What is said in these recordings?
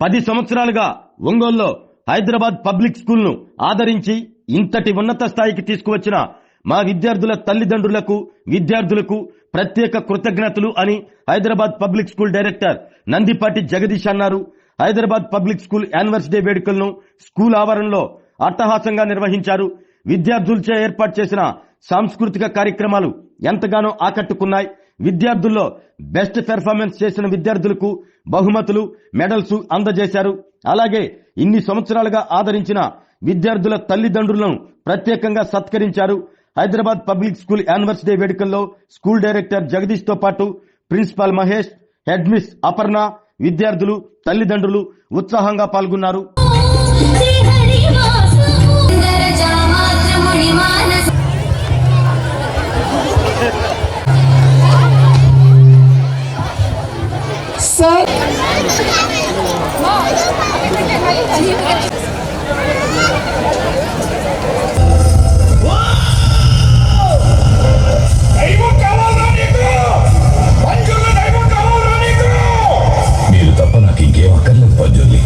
10 సంవత్సరాలుగా ఒంగోలులో Hyderabad public school ను ఆదరించి ఇంతటి ఉన్నత స్థాయికి తీసుకువచ్చిన మా విద్యార్థుల తల్లిదండ్రులకు విద్యార్థులకు ప్రత్యేక కృతజ్ఞతలు అని Hyderabad public school director Nandipati Jagadish అన్నారు. Hyderabad public school anniversary day వేడుకలను స్కూల్ ఆవరణలో అట్టహాసంగా నిర్వహించారు. విద్యార్థులచే ఏర్పాటు చేసిన సాంస్కృతిక కార్యక్రమాలు ఎంతగానో ఆకట్టుకున్నాయి. విద్యార్థుల్లో బెస్ట్ పెర్ఫార్మెన్స్ చేసిన విద్యార్థులకు బహుమతులు మెడల్స్ అందజేశారు. అలాగే ఇన్ని సంవత్సరాలుగా ఆదరించిన విద్యార్థుల తల్లిదండ్రులను ప్రత్యేకంగా సత్కరించారు. Hyderabad public school anniversary day వేడుకల్లో స్కూల్ డైరెక్టర్ జగదీష్ తో పాటు principal Mahesh, head miss Aparna, విద్యార్థులు, తల్లిదండ్రులు ఉత్సాహంగా పాల్గొన్నారు. మీరు తప్ప నాకు ఇంకేం అక్కర్లేదు పంజుల్ని.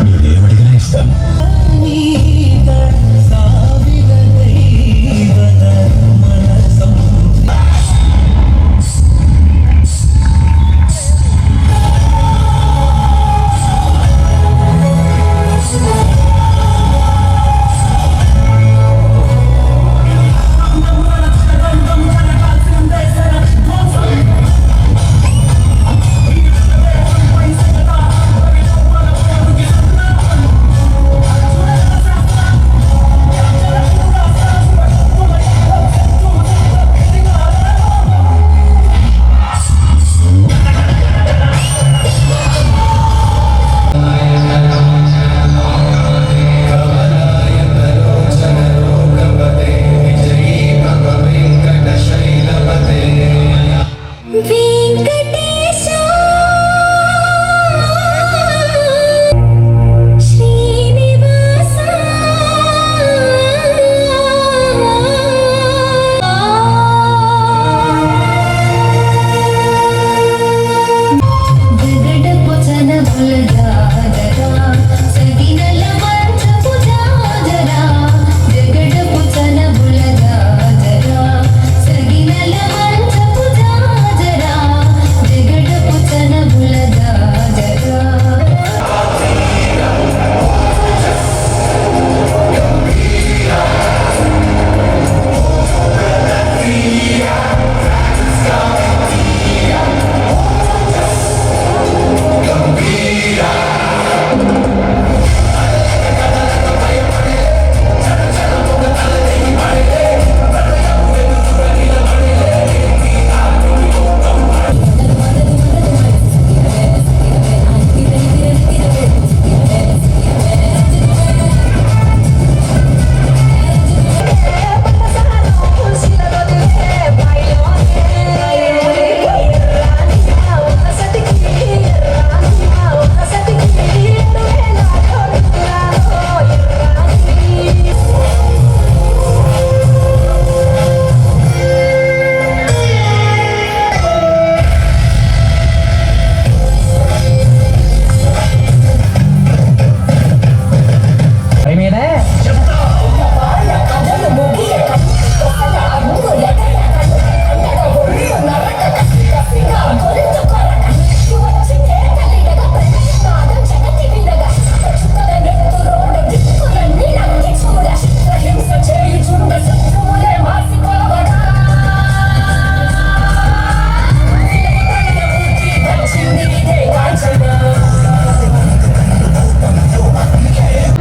మీరేమడిగినా ఇస్తాను.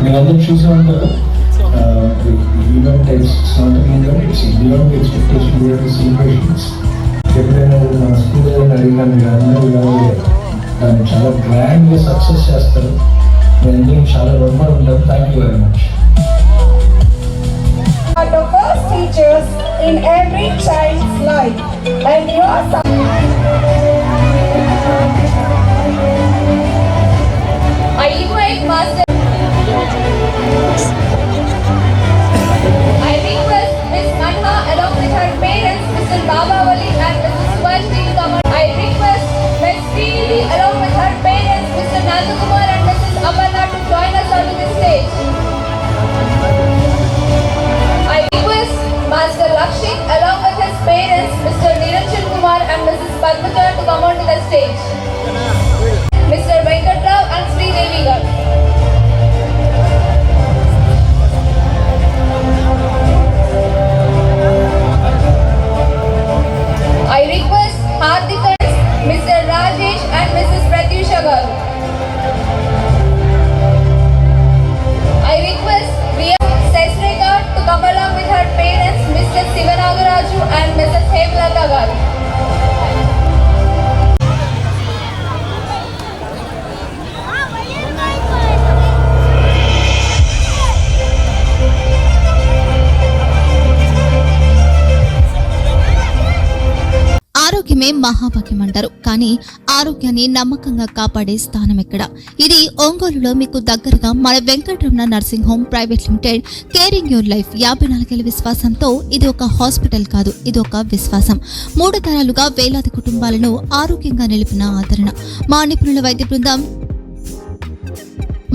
మీరందరూ చూసే ఉంటారు. Event it's not an event, it's beyond expectation, beyond celebrations. ఎప్పుడైనా మన స్కూల్ ఏదైనా అడిగినా మీరు అందరూ ఇలాగే దాన్ని చాలా గ్రాండ్గా సక్సెస్ చేస్తారు. మీ చాలా రుణపడి ఉంటారు. Thank you very much. The first teachers in every child's life, and you are I request Miss ఆరోగ్యమే మహాభాగ్యం అంటారు. కానీ ఆరోగ్యాన్ని నమ్మకంగా కాపాడే స్థానం ఎక్కడ? ఇది ఒంగోలులో మీకు దగ్గరగా మన Venkataramana nursing home private limited. Caring your life 54 ఏళ్ల విశ్వాసంతో ఇది ఒక హాస్పిటల్ కాదు, ఇది ఒక విశ్వాసం. 3 తరాలుగా వేలాది కుటుంబాలను ఆరోగ్యంగా నిలిపిన ఆదరణ. మా నిపుణుల వైద్య బృందం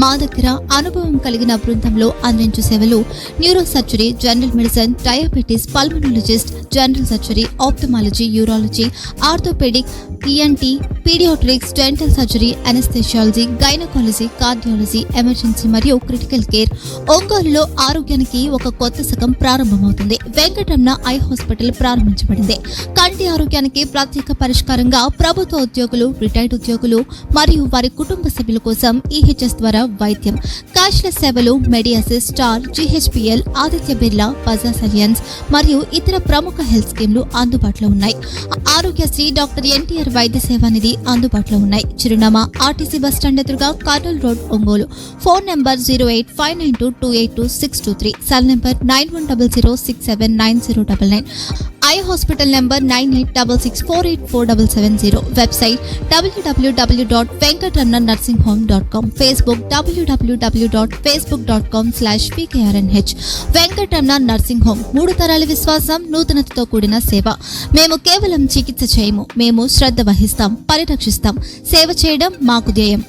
మా దగ్గర అనుభవం కలిగిన బృందంలో అందించే సేవలు neuro surgery, general medicine, diabetes, pulmonologist, general surgery, ophthalmology, urology, orthopaedic, ENT, paediatrics, dental surgery, anaesthesiology, gynaecology, cardiology, emergency మరియు క్రిటికల్ కేర్. ఒంగోలులో ఆరోగ్యానికి ఒక కొత్త శకం ప్రారంభమవుతుంది. వెంకటరమణ ఐ హాస్పిటల్ ప్రారంభించబడింది. కంటి ఆరోగ్యానికి ప్రత్యేక పరిష్కారంగా ప్రభుత్వ ఉద్యోగులు, రిటైర్డ్ ఉద్యోగులు మరియు వారి కుటుంబ సభ్యుల కోసం ఈహెచ్ఎస్ ద్వారా వైద్యం, క్యాష్లెస్ సేవలు, Medi Assist, Star, GHPL, Aditya Birla, Bajaj Allianz మరియు ఇతర ప్రముఖ హెల్త్ స్కీమ్లు అందుబాటులో ఉన్నాయి. ఆరోగ్యశ్రీ, డాక్టర్ ఎన్టీఆర్ వైద్య సేవా నిధి అందుబాటులో ఉన్నాయి. చిరునామా ఆర్టీసీ బస్టాండ్ ఎదురుగా, Kurnool road, Ongole. Phone number 08592282623, cell number 9100679099. Eye hospital number 9866484770. Website www.venkatramanarsinghome.com. Facebook www.facebook.com/pkrnh. Venkataramana nursing home, 3 తరాల విశ్వాసం, నూతనతతో కూడిన సేవ. మేము కేవలం చికిత్స చేయము, మేము శ్రద్ధ వహిస్తాం, పరిరక్షిస్తాం. సేవ చేయడం మాకు ధ్యేయం.